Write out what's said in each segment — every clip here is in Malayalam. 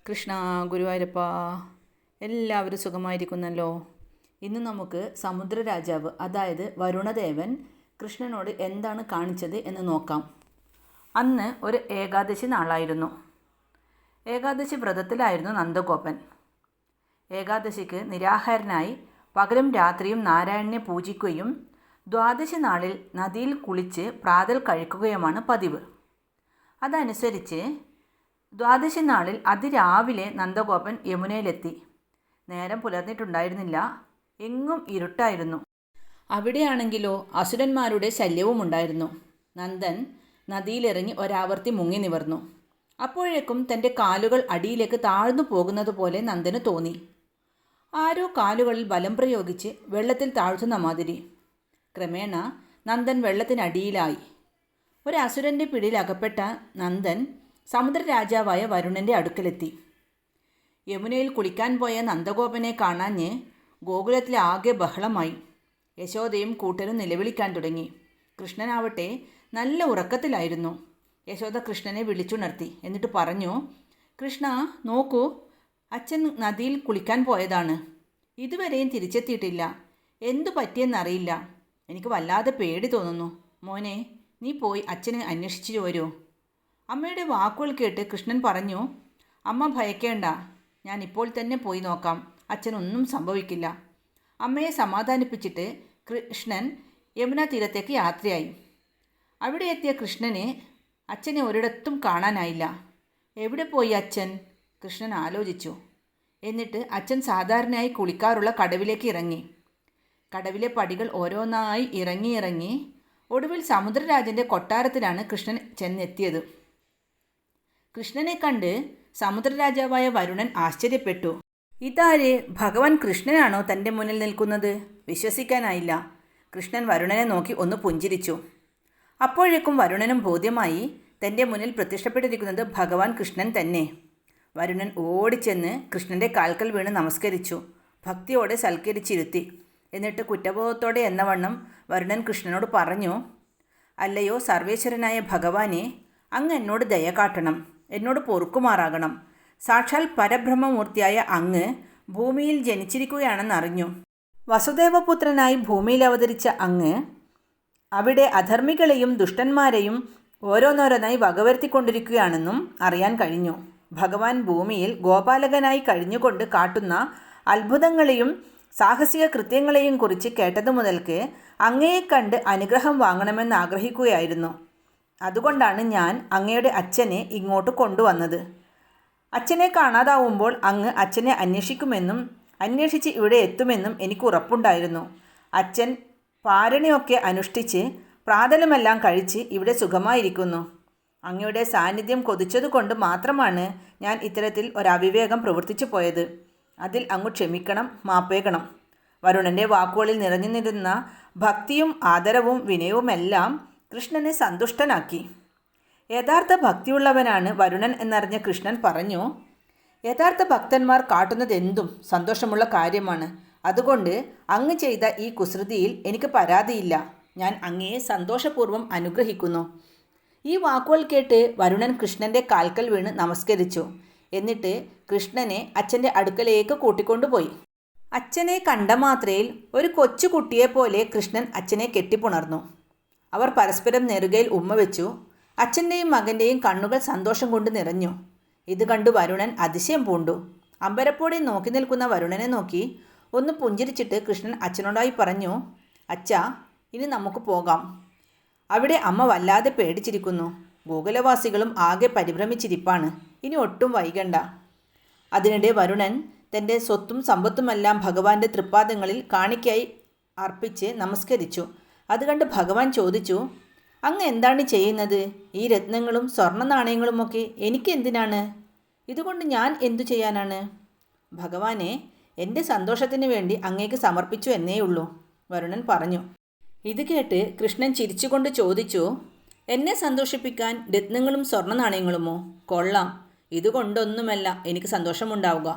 കൃഷ്ണ ഗുരുവായൂരപ്പ, എല്ലാവരും സുഖമായിരിക്കുന്നല്ലോ. ഇന്ന് നമുക്ക് സമുദ്രരാജാവ്, അതായത് വരുണദേവൻ കൃഷ്ണനോട് എന്താണ് കാണിച്ചത് എന്ന് നോക്കാം. അന്ന് ഒരു ഏകാദശി നാളായിരുന്നു. ഏകാദശി വ്രതത്തിലായിരുന്നു നന്ദഗോപൻ. ഏകാദശിക്ക് നിരാഹാരനായി പകലും രാത്രിയും നാരായണനെ പൂജിക്കുകയും ദ്വാദശി നാളിൽ നദിയിൽ കുളിച്ച് പ്രാതൽ കഴിക്കുകയുമാണ് പതിവ്. അതനുസരിച്ച് ദ്വാദശി നാളിൽ അതിരാവിലെ നന്ദഗോപൻ യമുനയിലെത്തി. നേരം പുലർന്നിട്ടുണ്ടായിരുന്നില്ല. എങ്ങും ഇരുട്ടായിരുന്നു. അവിടെയാണെങ്കിലോ അസുരന്മാരുടെ ശല്യവുമുണ്ടായിരുന്നു. നന്ദൻ നദിയിലിറങ്ങി ഒരാവർത്തി മുങ്ങി നിവർന്നു. അപ്പോഴേക്കും തൻ്റെ കാലുകൾ അടിയിലേക്ക് താഴ്ന്നു പോകുന്നത് പോലെ നന്ദന് തോന്നി. ആരോ കാലുകളിൽ ബലം പ്രയോഗിച്ച് വെള്ളത്തിൽ താഴ്ത്തുന്ന മാതിരി. ക്രമേണ നന്ദൻ വെള്ളത്തിനടിയിലായി. ഒരു അസുരൻ്റെ പിടിയിലകപ്പെട്ട നന്ദൻ സമുദ്രരാജാവായ വരുണൻ്റെ അടുക്കലെത്തി. യമുനയിൽ കുളിക്കാൻ പോയ നന്ദഗോപനെ കാണാഞ്ഞ് ഗോകുലത്തിലെ ആകെ ബഹളമായി. യശോദയും കൂട്ടരും നിലവിളിക്കാൻ തുടങ്ങി. കൃഷ്ണനാവട്ടെ നല്ല ഉറക്കത്തിലായിരുന്നു. യശോദ കൃഷ്ണനെ വിളിച്ചുണർത്തി. എന്നിട്ട് പറഞ്ഞു, കൃഷ്ണ നോക്കൂ, അച്ഛൻ നദിയിൽ കുളിക്കാൻ പോയതാണ്. ഇതുവരെയും തിരിച്ചെത്തിയിട്ടില്ല. എന്തു പറ്റിയെന്നറിയില്ല. എനിക്ക് വല്ലാതെ പേടി തോന്നുന്നു. മോനെ, നീ പോയി അച്ഛനെ അന്വേഷിച്ചു വരൂ. അമ്മയുടെ വാക്കുകൾ കേട്ട് കൃഷ്ണൻ പറഞ്ഞു, അമ്മ ഭയക്കേണ്ട, ഞാൻ ഇപ്പോൾ തന്നെ പോയി നോക്കാം. അച്ഛനൊന്നും സംഭവിക്കില്ല. അമ്മയെ സമാധാനിപ്പിച്ചിട്ട് കൃഷ്ണൻ യമുന തീരത്തേക്ക് യാത്രയായി. അവിടെ എത്തിയ കൃഷ്ണന് അച്ഛനെ ഒരിടത്തും കാണാനായില്ല. എവിടെ പോയി അച്ഛൻ? കൃഷ്ണൻ ആലോചിച്ചു. എന്നിട്ട് അച്ഛൻ സാധാരണയായി കുളിക്കാറുള്ള കടവിലേക്ക് ഇറങ്ങി. കടവിലെ പടികൾ ഓരോന്നായി ഇറങ്ങി ഒടുവിൽ സമുദ്രരാജൻ്റെ കൊട്ടാരത്തിലാണ് കൃഷ്ണൻ ചെന്നെത്തിയത്. കൃഷ്ണനെ കണ്ട് സമുദ്രരാജാവായ വരുണൻ ആശ്ചര്യപ്പെട്ടു. ഇതാര്? ഭഗവാൻ കൃഷ്ണനാണോ തൻ്റെ മുന്നിൽ നിൽക്കുന്നത്? വിശ്വസിക്കാനായില്ല. കൃഷ്ണൻ വരുണനെ നോക്കി ഒന്ന് പുഞ്ചിരിച്ചു. അപ്പോഴേക്കും വരുണനും ബോധ്യമായി തൻ്റെ മുന്നിൽ പ്രത്യക്ഷപ്പെട്ടിരിക്കുന്നത് ഭഗവാൻ കൃഷ്ണൻ തന്നെ. വരുണൻ ഓടിച്ചെന്ന് കൃഷ്ണൻ്റെ കാൽക്കൽ വീണ് നമസ്കരിച്ചു. ഭക്തിയോടെ സൽക്കരിച്ചിരുത്തി. എന്നിട്ട് കുറ്റബോധത്തോടെ എന്നവണ്ണം വരുണൻ കൃഷ്ണനോട് പറഞ്ഞു, അല്ലയോ സർവേശ്വരനായ ഭഗവാനെ, അങ്ങ് എന്നോട് ദയ കാട്ടണം, എന്നോട് പൊറുക്കുമാറാകണം. സാക്ഷാൽ പരബ്രഹ്മമൂർത്തിയായ അങ്ങ് ഭൂമിയിൽ ജനിച്ചിരിക്കുകയാണെന്നറിഞ്ഞു. വസുദേവപുത്രനായി ഭൂമിയിൽ അവതരിച്ച അങ്ങ് അവിടെ അധർമ്മികളെയും ദുഷ്ടന്മാരെയും ഓരോന്നോരോന്നായി വകവരുത്തിക്കൊണ്ടിരിക്കുകയാണെന്നും അറിയാൻ കഴിഞ്ഞു. ഭഗവാൻ ഭൂമിയിൽ ഗോപാലകനായി കഴിഞ്ഞുകൊണ്ട് കാട്ടുന്ന അത്ഭുതങ്ങളെയും സാഹസിക കൃത്യങ്ങളെയും കുറിച്ച് കേട്ടതു മുതൽക്ക് അങ്ങയെ കണ്ട് അനുഗ്രഹം വാങ്ങണമെന്ന് ആഗ്രഹിക്കുകയായിരുന്നു. അതുകൊണ്ടാണ് ഞാൻ അങ്ങയുടെ അച്ഛനെ ഇങ്ങോട്ട് കൊണ്ടുവന്നത്. അച്ഛനെ കാണാതാവുമ്പോൾ അങ്ങ് അച്ഛനെ അന്വേഷിക്കുമെന്നും അന്വേഷിച്ച് ഇവിടെ എത്തുമെന്നും എനിക്ക് ഉറപ്പുണ്ടായിരുന്നു. അച്ഛൻ പാരണയൊക്കെ അനുഷ്ഠിച്ച് പ്രാതലമെല്ലാം കഴിച്ച് ഇവിടെ സുഖമായിരിക്കുന്നു. അങ്ങയുടെ സാന്നിധ്യം കൊതിച്ചതുകൊണ്ട് മാത്രമാണ് ഞാൻ ഇത്തരത്തിൽ ഒരവിവേകം പ്രവർത്തിച്ചു പോയത്. അതിൽ അങ്ങ് ക്ഷമിക്കണം, മാപ്പേകണം. വരുണൻ്റെ വാക്കുകളിൽ നിറഞ്ഞു നിന്നിരുന്ന ഭക്തിയും ആദരവും വിനയവുമെല്ലാം കൃഷ്ണനെ സന്തുഷ്ടനാക്കി. യഥാർത്ഥ ഭക്തിയുള്ളവനാണ് വരുണൻ എന്നറിഞ്ഞ കൃഷ്ണൻ പറഞ്ഞു, യഥാർത്ഥ ഭക്തന്മാർ കാട്ടുന്നതെന്തും സന്തോഷമുള്ള കാര്യമാണ്. അതുകൊണ്ട് അങ്ങ് ചെയ്ത ഈ കുസൃതിയിൽ എനിക്ക് പരാതിയില്ല. ഞാൻ അങ്ങയെ സന്തോഷപൂർവ്വം അനുഗ്രഹിക്കുന്നു. ഈ വാക്കുകൾ കേട്ട് വരുണൻ കൃഷ്ണൻ്റെ കാൽക്കൽ വീണ് നമസ്കരിച്ചു. എന്നിട്ട് കൃഷ്ണനെ അച്ഛൻ്റെ അടുക്കലേക്ക് കൂട്ടിക്കൊണ്ടുപോയി. അച്ഛനെ കണ്ട മാത്രയിൽ ഒരു കൊച്ചുകുട്ടിയെപ്പോലെ കൃഷ്ണൻ അച്ഛനെ കെട്ടിപ്പുണർന്നു. അവർ പരസ്പരം നെറുകയിൽ ഉമ്മ വെച്ചു. അച്ഛൻ്റെയും മകൻ്റെയും കണ്ണുകൾ സന്തോഷം കൊണ്ട് നിറഞ്ഞു. ഇത് കണ്ടു വരുണൻ അതിശയം പൂണ്ടു. അമ്പരപ്പോടെ നോക്കി നിൽക്കുന്ന വരുണനെ നോക്കി ഒന്ന് പുഞ്ചിരിച്ചിട്ട് കൃഷ്ണൻ അച്ഛനോടായി പറഞ്ഞു, അച്ഛാ, ഇനി നമുക്ക് പോകാം. അവിടെ അമ്മ വല്ലാതെ പേടിച്ചിരിക്കുന്നു. ഗോകുലവാസികളും ആകെ പരിഭ്രമിച്ചിരിപ്പാണ്. ഇനി ഒട്ടും വൈകണ്ട. അതിനിടെ വരുണൻ തൻ്റെ സ്വത്തും സമ്പത്തുമെല്ലാം ഭഗവാന്റെ തൃപ്പാദങ്ങളിൽ കാണിക്കായി അർപ്പിച്ച് നമസ്കരിച്ചു. അത് കണ്ട് ഭഗവാൻ ചോദിച്ചു, അങ്ങ് എന്താണ് ചെയ്യുന്നത്? ഈ രത്നങ്ങളും സ്വർണ്ണ നാണയങ്ങളുമൊക്കെ എനിക്ക് എന്തിനാണ്? ഇതുകൊണ്ട് ഞാൻ എന്തു ചെയ്യാനാണ്? ഭഗവാനെ, എൻ്റെ സന്തോഷത്തിന് വേണ്ടി അങ്ങേക്ക് സമർപ്പിച്ചു എന്നേയുള്ളൂ, വരുണൻ പറഞ്ഞു. ഇത് കേട്ട് കൃഷ്ണൻ ചിരിച്ചുകൊണ്ട് ചോദിച്ചു, എന്നെ സന്തോഷിപ്പിക്കാൻ രത്നങ്ങളും സ്വർണ്ണ നാണയങ്ങളുമോ? കൊള്ളാം. ഇതുകൊണ്ടൊന്നുമല്ല എനിക്ക് സന്തോഷമുണ്ടാവുക.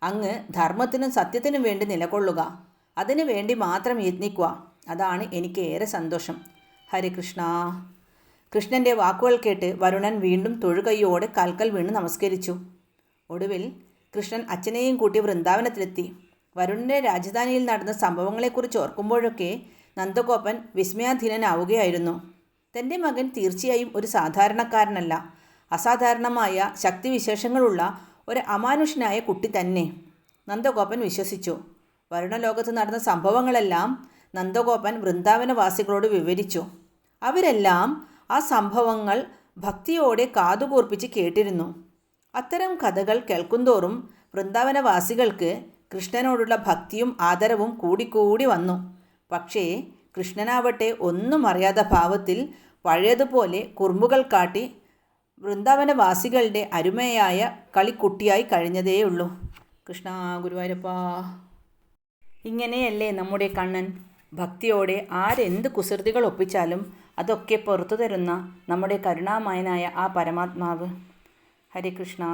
അങ്ങ് ധർമ്മത്തിനും സത്യത്തിനും വേണ്ടി നിലകൊള്ളുക. അതിനു വേണ്ടി മാത്രം യത്നിക്കുക. അതാണ് എനിക്ക് ഏറെ സന്തോഷം. ഹരികൃഷ്ണ. കൃഷ്ണൻ്റെ വാക്കുകൾ കേട്ട് വരുണൻ വീണ്ടും തൊഴുകൈയോടെ കാൽക്കൽ വീണ് നമസ്കരിച്ചു. ഒടുവിൽ കൃഷ്ണൻ അച്ഛനെയും കൂട്ടി വൃന്ദാവനത്തിലെത്തി. വരുണിൻ്റെ രാജധാനിയിൽ നടന്ന സംഭവങ്ങളെക്കുറിച്ച് ഓർക്കുമ്പോഴൊക്കെ നന്ദഗോപൻ വിസ്മയാധീനനാവുകയായിരുന്നു. തൻ്റെ മകൻ തീർച്ചയായും ഒരു സാധാരണക്കാരനല്ല, അസാധാരണമായ ശക്തിവിശേഷങ്ങളുള്ള ഒരു അമാനുഷനായ കുട്ടി തന്നെ നന്ദഗോപൻ വിശ്വസിച്ചു. വരുണലോകത്ത് നടന്ന സംഭവങ്ങളെല്ലാം നന്ദഗോപൻ വൃന്ദാവനവാസികളോട് വിവരിച്ചു. അവരെല്ലാം ആ സംഭവങ്ങൾ ഭക്തിയോടെ കാതുകൂർപ്പിച്ച് കേട്ടിരുന്നു. അത്തരം കഥകൾ കേൾക്കുന്തോറും വൃന്ദാവനവാസികൾക്ക് കൃഷ്ണനോടുള്ള ഭക്തിയും ആദരവും കൂടിക്കൂടി വന്നു. പക്ഷേ കൃഷ്ണനാവട്ടെ ഒന്നും അറിയാത്ത ഭാവത്തിൽ പഴയതുപോലെ കുറുമ്പുകൾ കാട്ടി വൃന്ദാവനവാസികളുടെ അരുമയായ കളിക്കുട്ടിയായി കഴിഞ്ഞതേയുള്ളൂ. കൃഷ്ണ ഗുരുവായൂരപ്പാ. ഇങ്ങനെയല്ലേ നമ്മുടെ കണ്ണൻ? ഭക്തിയോടെ ആരെന്ത് കുസൃതികൾ ഒപ്പിച്ചാലും അതൊക്കെ പുറത്തു തരുന്ന നമ്മുടെ കരുണാമയനായ ആ പരമാത്മാവ്. ഹരേ കൃഷ്ണ.